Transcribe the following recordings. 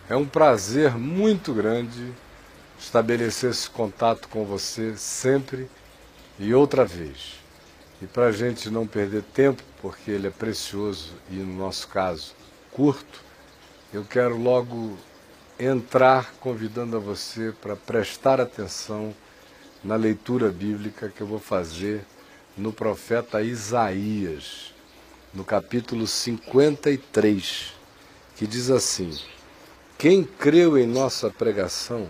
É um prazer muito grande estabelecer esse contato com você sempre e outra vez. E para a gente não perder tempo, porque ele é precioso e, no nosso caso, curto, eu quero logo entrar convidando a você para prestar atenção na leitura bíblica que eu vou fazer no profeta Isaías, no capítulo 53, que diz assim: quem creu em nossa pregação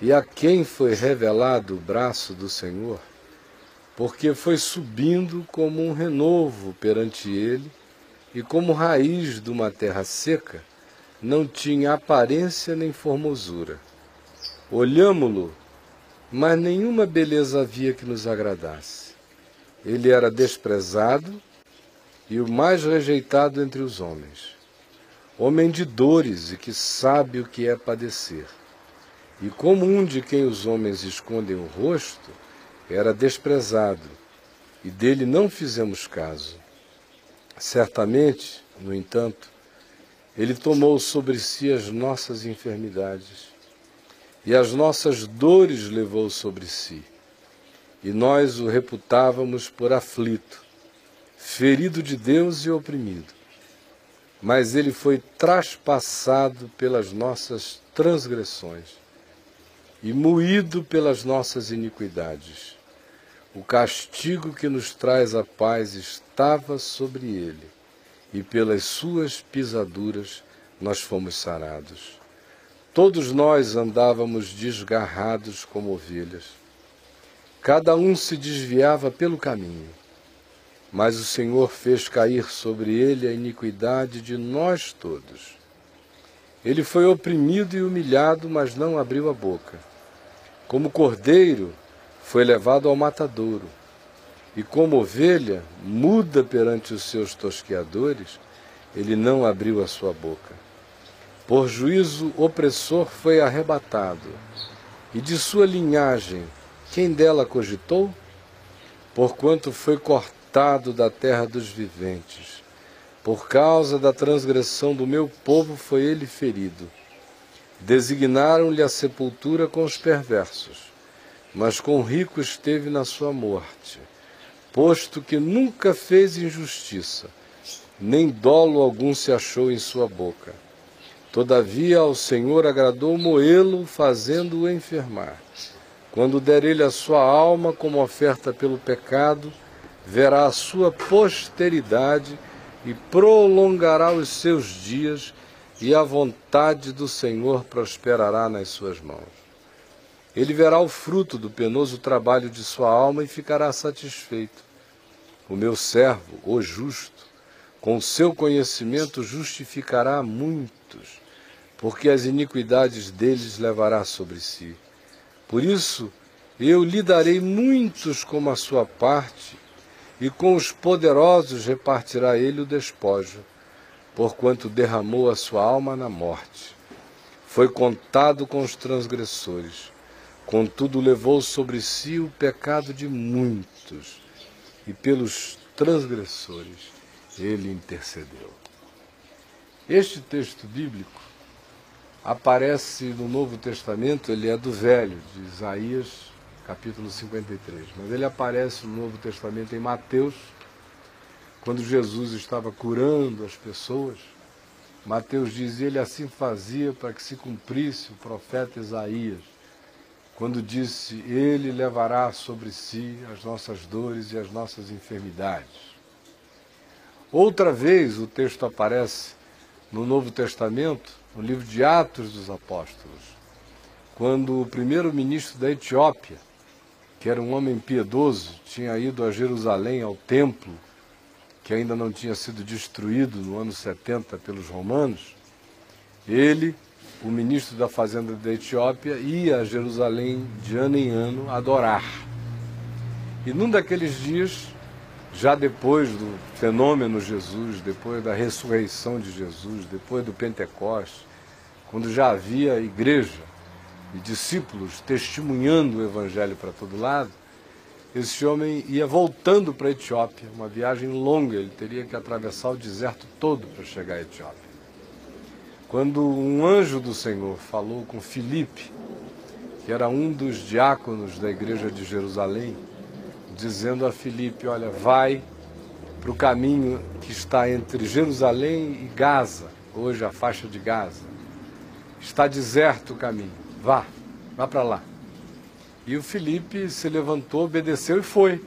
e a quem foi revelado o braço do Senhor, porque foi subindo como um renovo perante ele e como raiz de uma terra seca, não tinha aparência nem formosura. Olhámo-lo, mas nenhuma beleza havia que nos agradasse. Ele era desprezado e o mais rejeitado entre os homens, homem de dores e que sabe o que é padecer. E como um de quem os homens escondem o rosto, era desprezado, e dele não fizemos caso. Certamente, no entanto, ele tomou sobre si as nossas enfermidades, e as nossas dores levou sobre si. E nós o reputávamos por aflito, ferido de Deus e oprimido. Mas ele foi traspassado pelas nossas transgressões e moído pelas nossas iniquidades. O castigo que nos traz a paz estava sobre ele, e pelas suas pisaduras nós fomos sarados. Todos nós andávamos desgarrados como ovelhas. Cada um se desviava pelo caminho, mas o Senhor fez cair sobre ele a iniquidade de nós todos. Ele foi oprimido e humilhado, mas não abriu a boca. Como cordeiro, foi levado ao matadouro, e como ovelha, muda perante os seus tosqueadores, ele não abriu a sua boca. Por juízo opressor foi arrebatado, e de sua linhagem, quem dela cogitou? Porquanto foi cortado da terra dos viventes. Por causa da transgressão do meu povo foi ele ferido. Designaram-lhe a sepultura com os perversos, mas com o rico esteve na sua morte, posto que nunca fez injustiça, nem dolo algum se achou em sua boca. Todavia ao Senhor agradou moê-lo, fazendo-o enfermar. Quando der ele a sua alma como oferta pelo pecado, verá a sua posteridade e prolongará os seus dias, e a vontade do Senhor prosperará nas suas mãos. Ele verá o fruto do penoso trabalho de sua alma e ficará satisfeito. O meu servo, o justo, com o seu conhecimento justificará muitos, porque as iniquidades deles levará sobre si. Por isso, eu lhe darei muitos como a sua parte, e com os poderosos repartirá ele o despojo, porquanto derramou a sua alma na morte. Foi contado com os transgressores, contudo levou sobre si o pecado de muitos, e pelos transgressores ele intercedeu. Este texto bíblico aparece no Novo Testamento, ele é do Velho, de Isaías, capítulo 53, mas ele aparece no Novo Testamento em Mateus, quando Jesus estava curando as pessoas. Mateus diz, ele assim fazia para que se cumprisse o profeta Isaías, quando disse, ele levará sobre si as nossas dores e as nossas enfermidades. Outra vez o texto aparece no Novo Testamento, no livro de Atos dos Apóstolos, quando o primeiro-ministro da Etiópia, que era um homem piedoso, tinha ido a Jerusalém, ao templo, que ainda não tinha sido destruído no ano 70 pelos romanos. Ele, o ministro da fazenda da Etiópia, ia a Jerusalém de ano em ano adorar. E num daqueles dias, já depois do fenômeno Jesus, depois da ressurreição de Jesus, depois do Pentecostes, quando já havia igreja e discípulos testemunhando o evangelho para todo lado, esse homem ia voltando para a Etiópia, uma viagem longa, ele teria que atravessar o deserto todo para chegar à Etiópia. quando um anjo do Senhor falou com Filipe, que era um dos diáconos da igreja de Jerusalém, dizendo a Filipe: olha, vai para o caminho que está entre Jerusalém e Gaza, hoje a faixa de Gaza. Está deserto o caminho, vá para lá. E o Filipe se levantou, obedeceu e foi.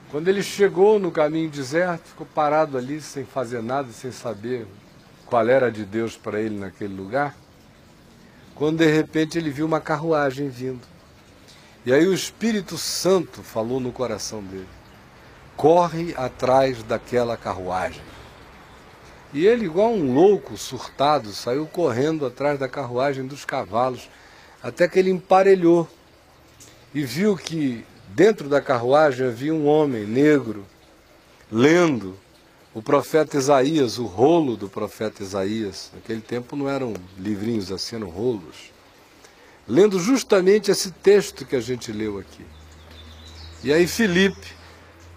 Quando ele chegou no caminho deserto, ficou parado ali sem fazer nada, sem saber qual era de Deus para ele naquele lugar, quando de repente ele viu uma carruagem vindo. E aí o Espírito Santo falou no coração dele: corre atrás daquela carruagem. E ele, igual um louco surtado, saiu correndo atrás da carruagem dos cavalos, até que ele emparelhou e viu que dentro da carruagem havia um homem negro lendo o profeta Isaías, o rolo do profeta Isaías. Naquele tempo não eram livrinhos assim, eram rolos. Lendo justamente esse texto que a gente leu aqui. E aí Filipe,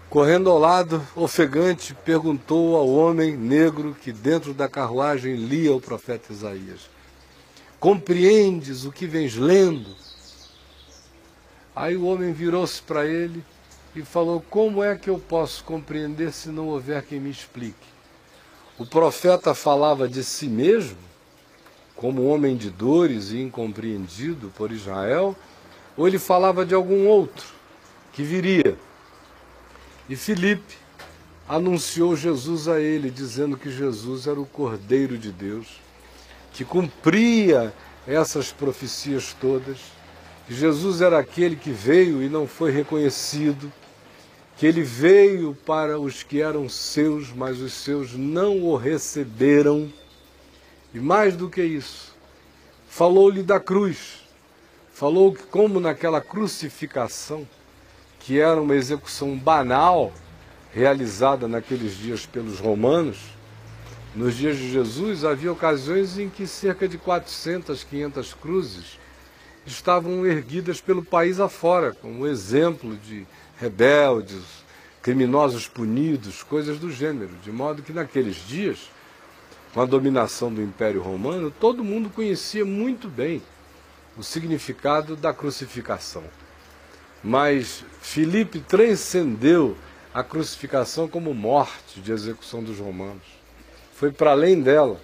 correndo ao lado, ofegante, perguntou ao homem negro que dentro da carruagem lia o profeta Isaías: compreendes o que vens lendo? Aí o homem virou-se para ele e falou: como é que eu posso compreender se não houver quem me explique? O profeta falava de si mesmo, como homem de dores e incompreendido por Israel, ou ele falava de algum outro que viria? E Filipe anunciou Jesus a ele, dizendo que Jesus era o Cordeiro de Deus, que cumpria essas profecias todas, que Jesus era aquele que veio e não foi reconhecido, que ele veio para os que eram seus, mas os seus não o receberam. E mais do que isso, falou-lhe da cruz, falou que como naquela crucificação, que era uma execução banal, realizada naqueles dias pelos romanos, nos dias de Jesus havia ocasiões em que cerca de 400, 500 cruzes estavam erguidas pelo país afora, como exemplo de rebeldes, criminosos punidos, coisas do gênero, de modo que naqueles dias, com a dominação do Império Romano, todo mundo conhecia muito bem o significado da crucificação. Mas Filipe transcendeu a crucificação como morte de execução dos romanos. Foi para além dela.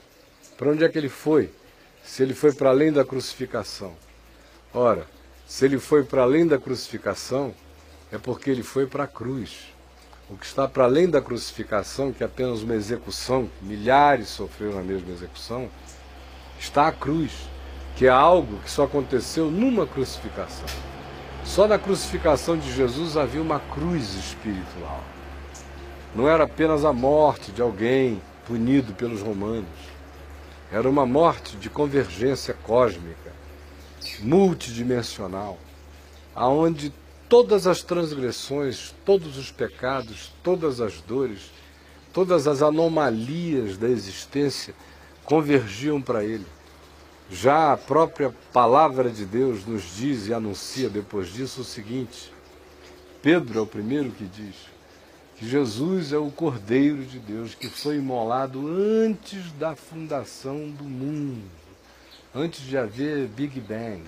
Para onde é que ele foi? Se ele foi para além da crucificação. Ora, se ele foi para além da crucificação, é porque ele foi para a cruz. O que está para além da crucificação, que é apenas uma execução, milhares sofreram a mesma execução, está a cruz, que é algo que só aconteceu numa crucificação. Só na crucificação de Jesus havia uma cruz espiritual. Não era apenas a morte de alguém punido pelos romanos. Era uma morte de convergência cósmica, multidimensional, aonde todas as transgressões, todos os pecados, todas as dores, todas as anomalias da existência convergiam para ele. Já a própria palavra de Deus nos diz e anuncia depois disso o seguinte: Pedro é o primeiro que diz que Jesus é o Cordeiro de Deus que foi imolado antes da fundação do mundo, antes de haver Big Bang,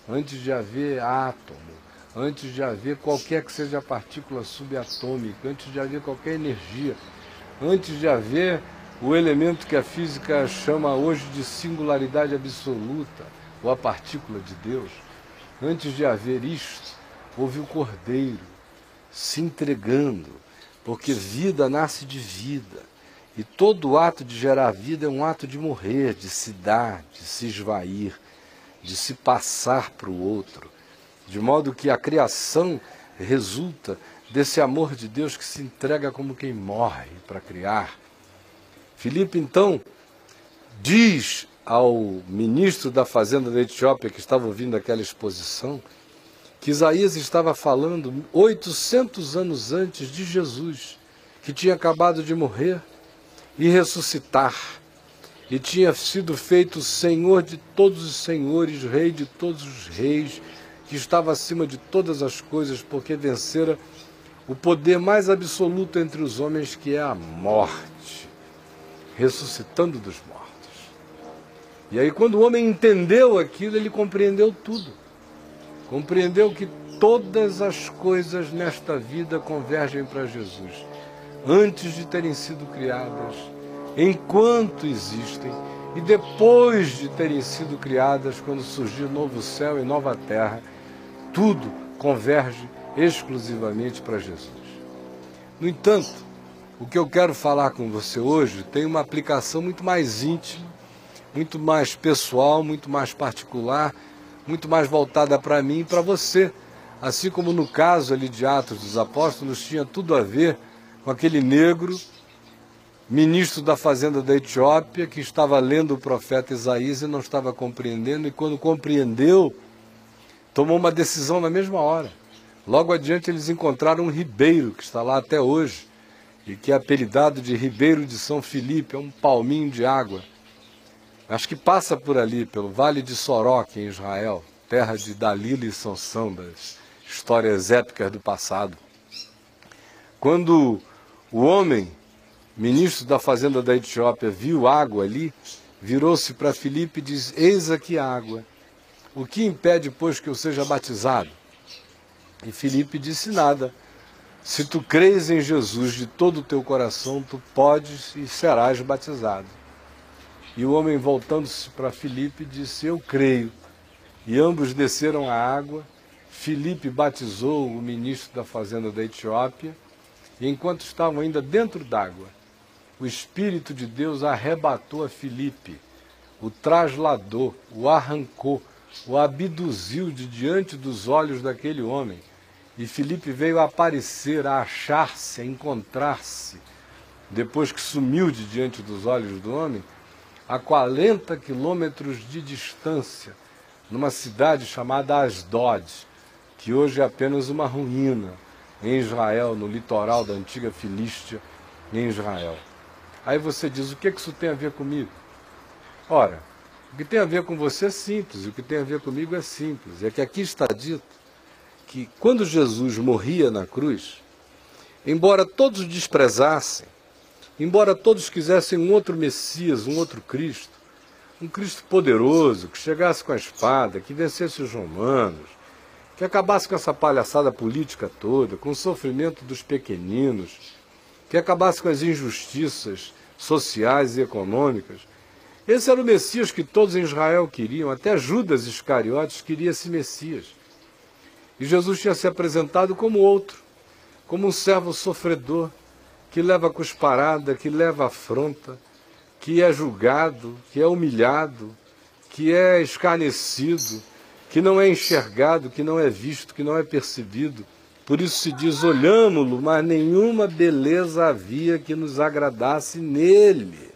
antes de haver átomo, antes de haver qualquer que seja a partícula subatômica, antes de haver qualquer energia, antes de haver o elemento que a física chama hoje de singularidade absoluta, ou a partícula de Deus. Antes de haver isto, houve o Cordeiro se entregando, porque vida nasce de vida, e todo ato de gerar vida é um ato de morrer, de se dar, de se esvair, de se passar para o outro, de modo que a criação resulta desse amor de Deus que se entrega como quem morre para criar. Filipe, então, diz ao ministro da Fazenda da Etiópia, que estava ouvindo aquela exposição, que Isaías estava falando 800 anos antes de Jesus, que tinha acabado de morrer e ressuscitar, e tinha sido feito Senhor de todos os senhores, Rei de todos os reis, que estava acima de todas as coisas, porque vencera o poder mais absoluto entre os homens, que é a morte, ressuscitando dos mortos. E aí quando o homem entendeu aquilo, ele compreendeu tudo. Compreendeu que todas as coisas nesta vida convergem para Jesus, antes de terem sido criadas, enquanto existem, e depois de terem sido criadas, quando surgir novo céu e nova terra, tudo converge exclusivamente para Jesus. No entanto, o que eu quero falar com você hoje tem uma aplicação muito mais íntima, muito mais pessoal, muito mais particular, muito mais voltada para mim e para você. Assim como no caso ali de Atos dos Apóstolos, tinha tudo a ver com aquele negro, ministro da fazenda da Etiópia, que estava lendo o profeta Isaías e não estava compreendendo, e quando compreendeu, tomou uma decisão na mesma hora. Logo adiante eles encontraram um ribeiro, que está lá até hoje, e que é apelidado de Ribeiro de São Filipe, é um palminho de água. Acho que passa por ali, pelo Vale de Soroque, em Israel, terra de Dalila e Sansão, das histórias épicas do passado. Quando o homem, ministro da fazenda da Etiópia, viu água ali, virou-se para Filipe e disse: eis aqui a água, o que impede, pois, que eu seja batizado? E Filipe disse: nada, se tu crees em Jesus de todo o teu coração, tu podes e serás batizado. E o homem, voltando-se para Filipe, disse: eu creio. E ambos desceram à água. Filipe batizou o ministro da fazenda da Etiópia, e enquanto estavam ainda dentro d'água, o Espírito de Deus arrebatou a Filipe, o trasladou, o arrancou, o abduziu de diante dos olhos daquele homem. E Filipe veio a aparecer, a achar-se, a encontrar-se, depois que sumiu de diante dos olhos do homem, a 40 quilômetros de distância, numa cidade chamada Asdod, que hoje é apenas uma ruína, em Israel, no litoral da antiga Filístia, em Israel. Aí você diz: o que isso tem a ver comigo? Ora, o que tem a ver com você é simples, e o que tem a ver comigo é simples. É que aqui está dito que quando Jesus morria na cruz, embora todos o desprezassem, embora todos quisessem um outro Messias, um outro Cristo, um Cristo poderoso, que chegasse com a espada, que vencesse os romanos, que acabasse com essa palhaçada política toda, com o sofrimento dos pequeninos, que acabasse com as injustiças sociais e econômicas. Esse era o Messias que todos em Israel queriam, até Judas Iscariotes queria esse Messias. E Jesus tinha se apresentado como outro, como um servo sofredor, que leva cusparada, que leva afronta, que é julgado, que é humilhado, que é escarnecido, que não é enxergado, que não é visto, que não é percebido. Por isso se diz: olhámo-lo, mas nenhuma beleza havia que nos agradasse nele.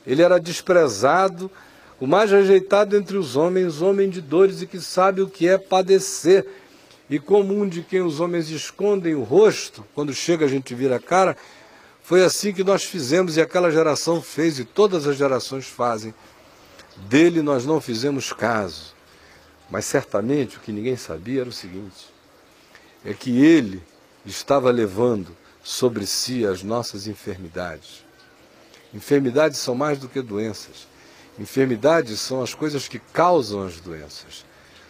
Ele era desprezado, o mais rejeitado entre os homens, homem de dores e que sabe o que é padecer. E como um de quem os homens escondem o rosto, quando chega a gente vira a cara, foi assim que nós fizemos e aquela geração fez e todas as gerações fazem. Dele nós não fizemos caso. Mas certamente o que ninguém sabia era o seguinte: é que ele estava levando sobre si as nossas enfermidades. Enfermidades são mais do que doenças. Enfermidades são as coisas que causam as doenças.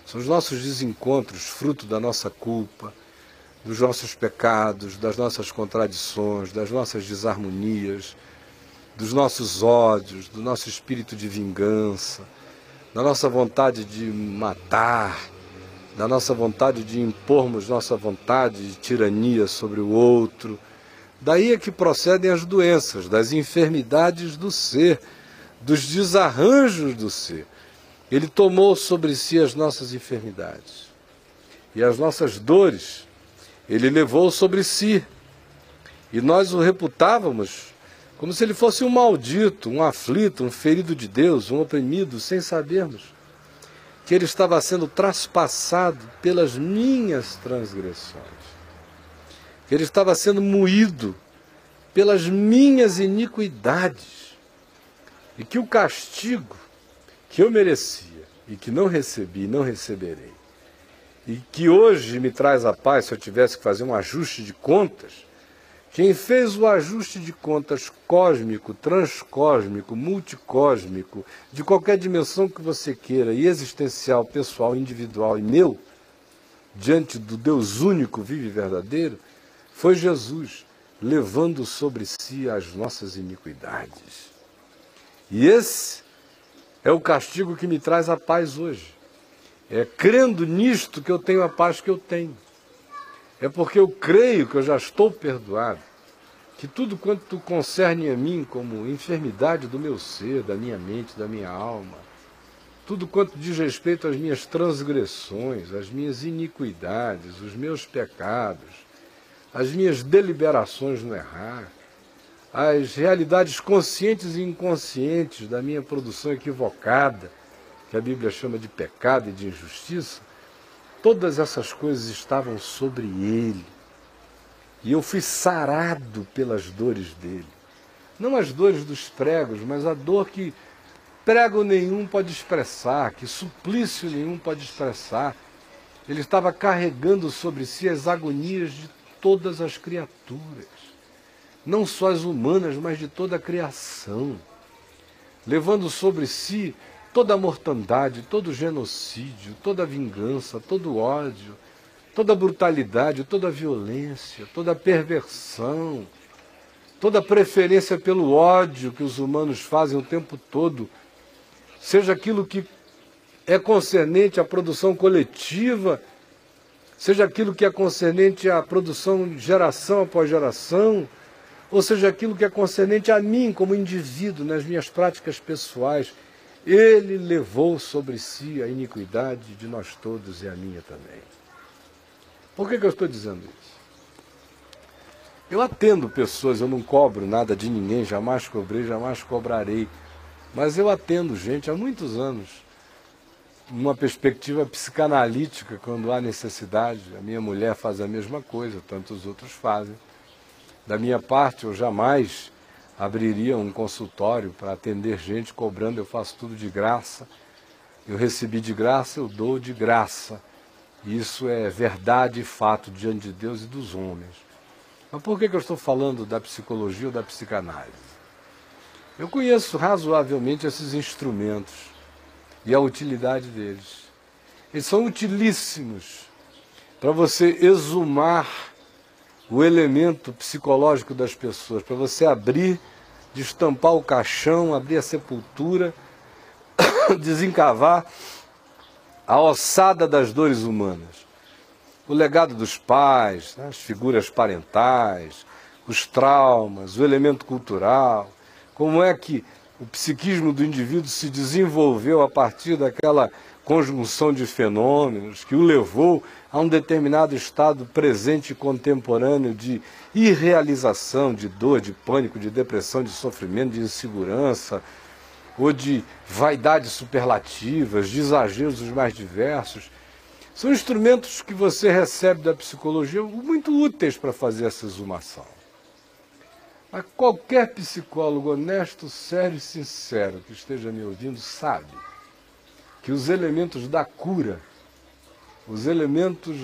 São os nossos desencontros, fruto da nossa culpa, dos nossos pecados, das nossas contradições, das nossas desarmonias, dos nossos ódios, do nosso espírito de vingança, da nossa vontade de matar, da nossa vontade de impormos nossa vontade de tirania sobre o outro. Daí é que procedem as doenças, das enfermidades do ser, dos desarranjos do ser. Ele tomou sobre si as nossas enfermidades e as nossas dores ele levou sobre si. E nós o reputávamos como se ele fosse um maldito, um aflito, um ferido de Deus, um oprimido, sem sabermos que ele estava sendo traspassado pelas minhas transgressões, que ele estava sendo moído pelas minhas iniquidades, e que o castigo que eu merecia e que não recebi e não receberei, e que hoje me traz a paz se eu tivesse que fazer um ajuste de contas, Quem fez o ajuste de contas cósmico, transcósmico, multicósmico, de qualquer dimensão que você queira, e existencial, pessoal, individual e meu, diante do Deus único, vivo e verdadeiro, foi Jesus, levando sobre si as nossas iniquidades. E esse é o castigo que me traz a paz hoje. É crendo nisto que eu tenho a paz que eu tenho. É porque eu creio que eu já estou perdoado, que tudo quanto concerne a mim como enfermidade do meu ser, da minha mente, da minha alma, tudo quanto diz respeito às minhas transgressões, às minhas iniquidades, os meus pecados, as minhas deliberações no errar, as realidades conscientes e inconscientes da minha produção equivocada, que a Bíblia chama de pecado e de injustiça, todas essas coisas estavam sobre ele. E eu fui sarado pelas dores dele. Não as dores dos pregos, mas a dor que prego nenhum pode expressar, que suplício nenhum pode expressar. Ele estava carregando sobre si as agonias de todas as criaturas. Não só as humanas, mas de toda a criação. Levando sobre si toda a mortandade, todo o genocídio, toda a vingança, todo o ódio, toda a brutalidade, toda a violência, toda a perversão, toda a preferência pelo ódio que os humanos fazem o tempo todo, seja aquilo que é concernente à produção coletiva, seja aquilo que é concernente à produção geração após geração, ou seja aquilo que é concernente a mim como indivíduo, nas minhas práticas pessoais. Ele levou sobre si a iniquidade de nós todos e a minha também. Por que eu estou dizendo isso? Eu atendo pessoas, eu não cobro nada de ninguém, jamais cobrei, jamais cobrarei. Mas eu atendo gente há muitos anos, numa perspectiva psicanalítica, quando há necessidade. A minha mulher faz a mesma coisa, tantos outros fazem. Da minha parte, eu jamais abriria um consultório para atender gente cobrando, eu faço tudo de graça. Eu recebi de graça, eu dou de graça. Isso é verdade e fato diante de Deus e dos homens. Mas por que eu estou falando da psicologia ou da psicanálise? Eu conheço razoavelmente esses instrumentos e a utilidade deles. Eles são utilíssimos para você exumar o elemento psicológico das pessoas, para você abrir, destampar o caixão, abrir a sepultura, desencavar a ossada das dores humanas. O legado dos pais, as figuras parentais, os traumas, o elemento cultural, como é que o psiquismo do indivíduo se desenvolveu a partir daquela conjunção de fenômenos que o levou a um determinado estado presente e contemporâneo de irrealização, de dor, de pânico, de depressão, de sofrimento, de insegurança, ou de vaidades superlativas, de exageros os mais diversos. São instrumentos que você recebe da psicologia muito úteis para fazer essa exumação. Mas qualquer psicólogo honesto, sério e sincero que esteja me ouvindo sabe que os elementos da cura, os elementos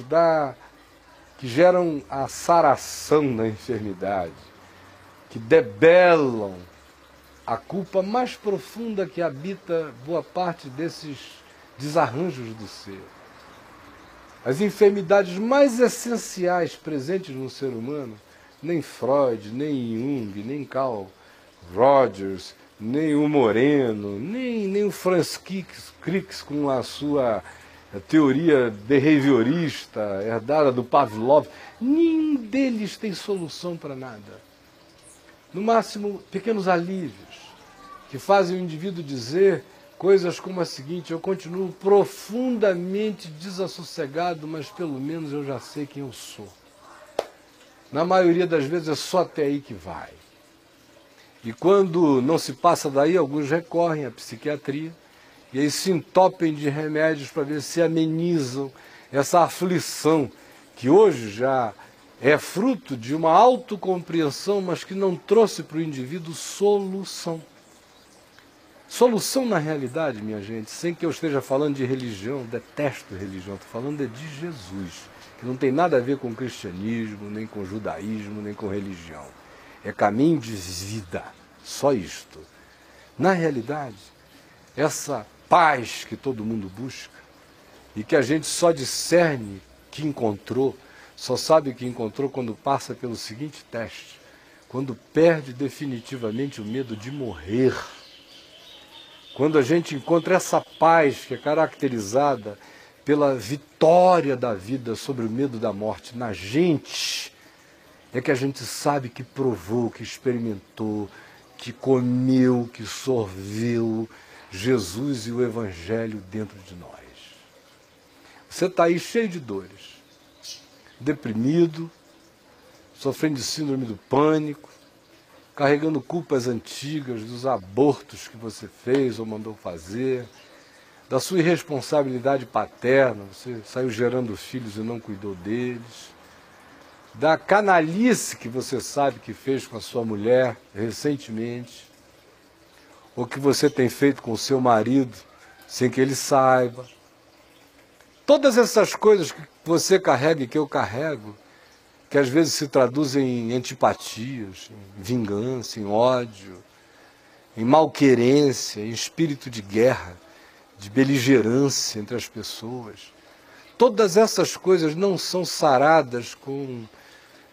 que geram a saração da enfermidade, que debelam a culpa mais profunda que habita boa parte desses desarranjos do ser. As enfermidades mais essenciais presentes no ser humano, nem Freud, nem Jung, nem Carl Rogers, nem o Moreno, nem o Franz Crick com a sua teoria behaviorista, herdada do Pavlov, nenhum deles tem solução para nada. No máximo, pequenos alívios, que fazem o indivíduo dizer coisas como a seguinte: eu continuo profundamente desassossegado, mas pelo menos eu já sei quem eu sou. Na maioria das vezes é só até aí que vai. E quando não se passa daí, alguns recorrem à psiquiatria e aí se entopem de remédios para ver se amenizam essa aflição que hoje já é fruto de uma autocompreensão, mas que não trouxe para o indivíduo solução. Solução na realidade, minha gente, sem que eu esteja falando de religião, detesto religião, estou falando de Jesus, que não tem nada a ver com cristianismo, nem com judaísmo, nem com religião. É caminho de vida, só isto. Na realidade, essa paz que todo mundo busca e que a gente só discerne que encontrou, só sabe que encontrou quando passa pelo seguinte teste, quando perde definitivamente o medo de morrer. Quando a gente encontra essa paz que é caracterizada pela vitória da vida sobre o medo da morte na gente, é que a gente sabe que provou, que experimentou, que comeu, que sorveu Jesus e o Evangelho dentro de nós. Você está aí cheio de dores, deprimido, sofrendo de síndrome do pânico, carregando culpas antigas dos abortos que você fez ou mandou fazer, da sua irresponsabilidade paterna, você saiu gerando filhos e não cuidou deles, da canalice que você sabe que fez com a sua mulher recentemente, ou que você tem feito com o seu marido sem que ele saiba. Todas essas coisas que você carrega e que eu carrego, que às vezes se traduzem em antipatias, em vingança, em ódio, em malquerência, em espírito de guerra, de beligerância entre as pessoas. Todas essas coisas não são saradas com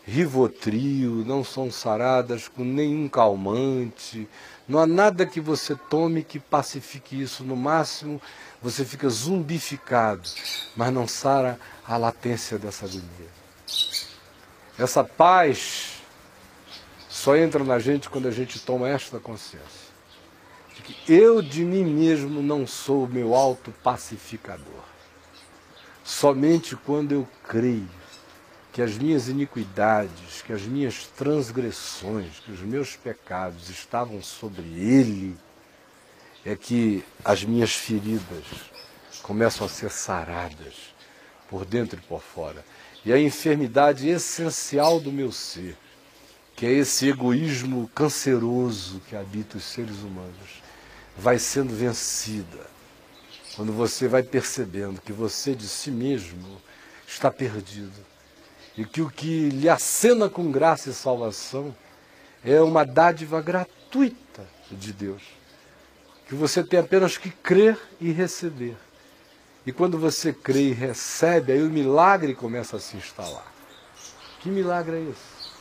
Rivotril, não são saradas com nenhum calmante, não há nada que você tome que pacifique isso. No máximo, você fica zumbificado, mas não sara a latência dessa agonia. Essa paz só entra na gente quando a gente toma esta consciência, de que eu de mim mesmo não sou o meu autopacificador. Somente quando eu creio que as minhas iniquidades, que as minhas transgressões, que os meus pecados estavam sobre ele, é que as minhas feridas começam a ser saradas por dentro e por fora. E a enfermidade essencial do meu ser, que é esse egoísmo canceroso que habita os seres humanos, vai sendo vencida quando você vai percebendo que você de si mesmo está perdido e que o que lhe acena com graça e salvação é uma dádiva gratuita de Deus, que você tem apenas que crer e receber. E quando você crê e recebe, aí o milagre começa a se instalar. Que milagre é esse?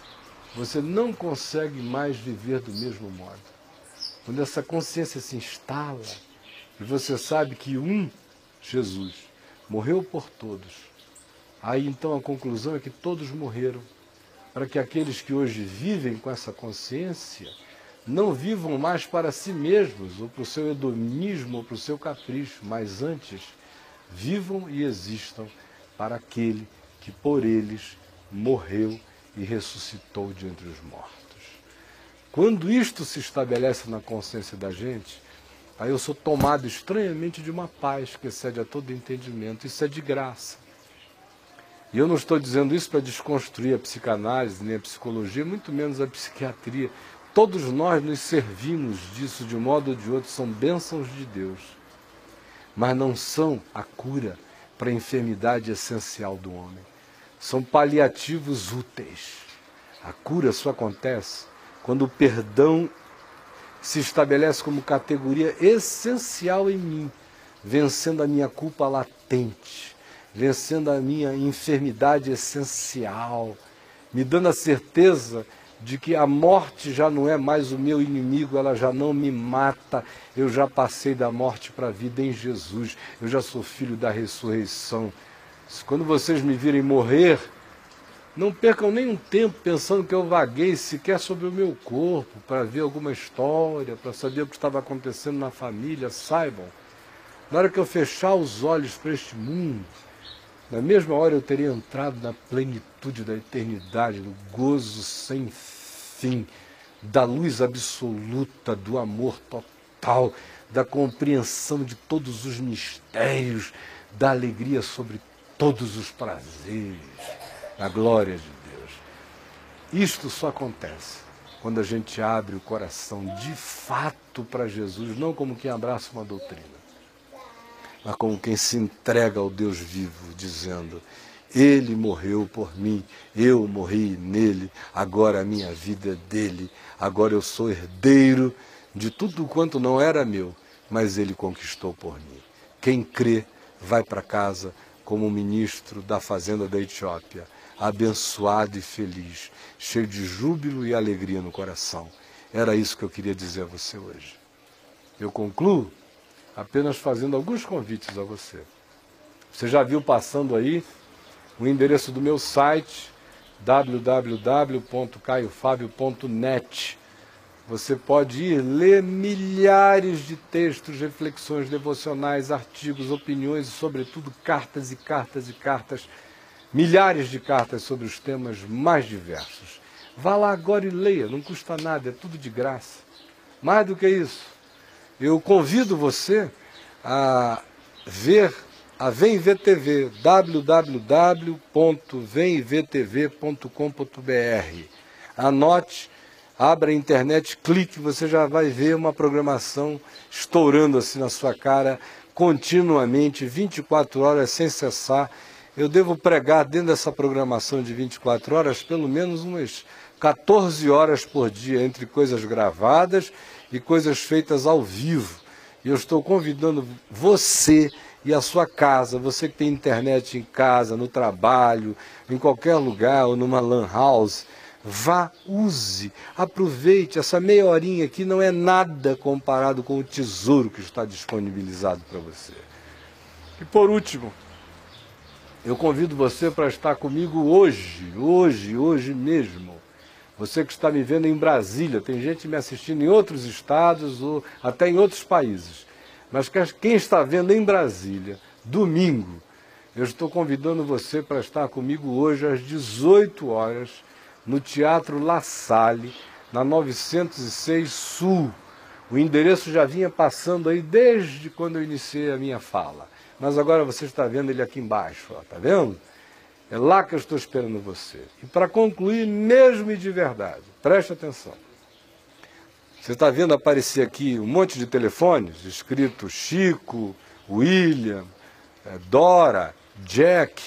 Você não consegue mais viver do mesmo modo. Quando essa consciência se instala e você sabe que Jesus, morreu por todos, aí então a conclusão é que todos morreram, para que aqueles que hoje vivem com essa consciência não vivam mais para si mesmos, ou para o seu hedonismo, ou para o seu capricho, mas antes vivam e existam para aquele que por eles morreu e ressuscitou de entre os mortos. Quando isto se estabelece na consciência da gente, aí eu sou tomado estranhamente de uma paz que excede a todo entendimento. Isso é de graça. E eu não estou dizendo isso para desconstruir a psicanálise, nem a psicologia, muito menos a psiquiatria. Todos nós nos servimos disso de um modo ou de outro, são bênçãos de Deus. Mas não são a cura para a enfermidade essencial do homem. São paliativos úteis. A cura só acontece quando o perdão se estabelece como categoria essencial em mim, vencendo a minha culpa latente, vencendo a minha enfermidade essencial, me dando a certeza de que a morte já não é mais o meu inimigo, ela já não me mata, eu já passei da morte para a vida em Jesus, eu já sou filho da ressurreição. Quando vocês me virem morrer, não percam nenhum tempo pensando que eu vaguei sequer sobre o meu corpo, para ver alguma história, para saber o que estava acontecendo na família. Saibam, na hora que eu fechar os olhos para este mundo, na mesma hora eu teria entrado na plenitude da eternidade, no gozo sem fim, da luz absoluta, do amor total, da compreensão de todos os mistérios, da alegria sobre todos os prazeres, a glória de Deus. Isto só acontece quando a gente abre o coração de fato para Jesus, não como quem abraça uma doutrina, mas como quem se entrega ao Deus vivo, dizendo: Ele morreu por mim, eu morri nele, agora a minha vida é dele, agora eu sou herdeiro de tudo quanto não era meu, mas ele conquistou por mim. Quem crê vai para casa como um ministro da fazenda da Etiópia, abençoado e feliz, cheio de júbilo e alegria no coração. Era isso que eu queria dizer a você hoje. Eu concluo apenas fazendo alguns convites a você. Você já viu passando aí o endereço do meu site, www.caiofabio.net. Você pode ir ler milhares de textos, reflexões devocionais, artigos, opiniões e, sobretudo, cartas e cartas e cartas, milhares de cartas sobre os temas mais diversos. Vá lá agora e leia, não custa nada, é tudo de graça. Mais do que isso, eu convido você a ver a Vem Ver TV, www.vemvtv.com.br. Anote, abra a internet, clique, você já vai ver uma programação estourando assim na sua cara, continuamente, 24 horas, sem cessar. Eu devo pregar dentro dessa programação de 24 horas, pelo menos umas 14 horas por dia, entre coisas gravadas e coisas feitas ao vivo. E eu estou convidando você e a sua casa, você que tem internet em casa, no trabalho, em qualquer lugar ou numa lan house, vá, use, aproveite. Essa meia horinha aqui não é nada comparado com o tesouro que está disponibilizado para você. E por último, eu convido você para estar comigo hoje mesmo. Você que está me vendo em Brasília, tem gente me assistindo em outros estados ou até em outros países. Mas quem está vendo em Brasília, domingo, eu estou convidando você para estar comigo hoje às 18 horas, no Teatro La Salle, na 906 Sul. O endereço já vinha passando aí desde quando eu iniciei a minha fala. Mas agora você está vendo ele aqui embaixo, está vendo? É lá que eu estou esperando você. E para concluir, mesmo e de verdade, preste atenção. Você está vendo aparecer aqui um monte de telefones, escrito Chico, William, Dora, Jack.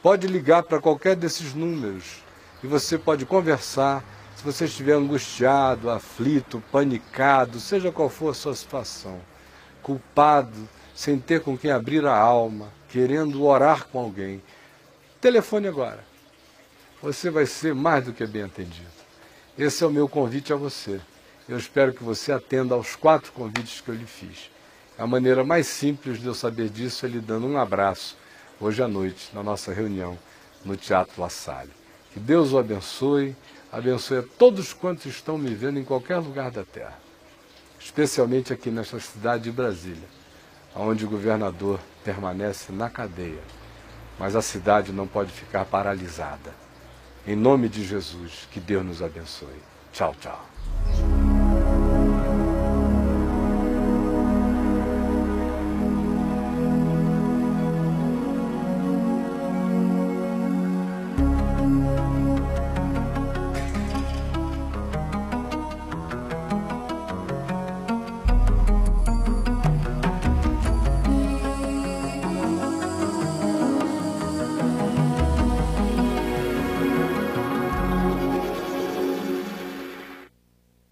Pode ligar para qualquer desses números e você pode conversar. Se você estiver angustiado, aflito, panicado, seja qual for a sua situação, culpado, sem ter com quem abrir a alma, querendo orar com alguém, telefone agora. Você vai ser mais do que bem atendido. Esse é o meu convite a você. Eu espero que você atenda aos 4 convites que eu lhe fiz. A maneira mais simples de eu saber disso é lhe dando um abraço hoje à noite, na nossa reunião no Teatro La Salle. Que Deus o abençoe, abençoe a todos quantos estão me vendo em qualquer lugar da terra. Especialmente aqui nesta cidade de Brasília, onde o governador permanece na cadeia. Mas a cidade não pode ficar paralisada. Em nome de Jesus, que Deus nos abençoe. Tchau, tchau.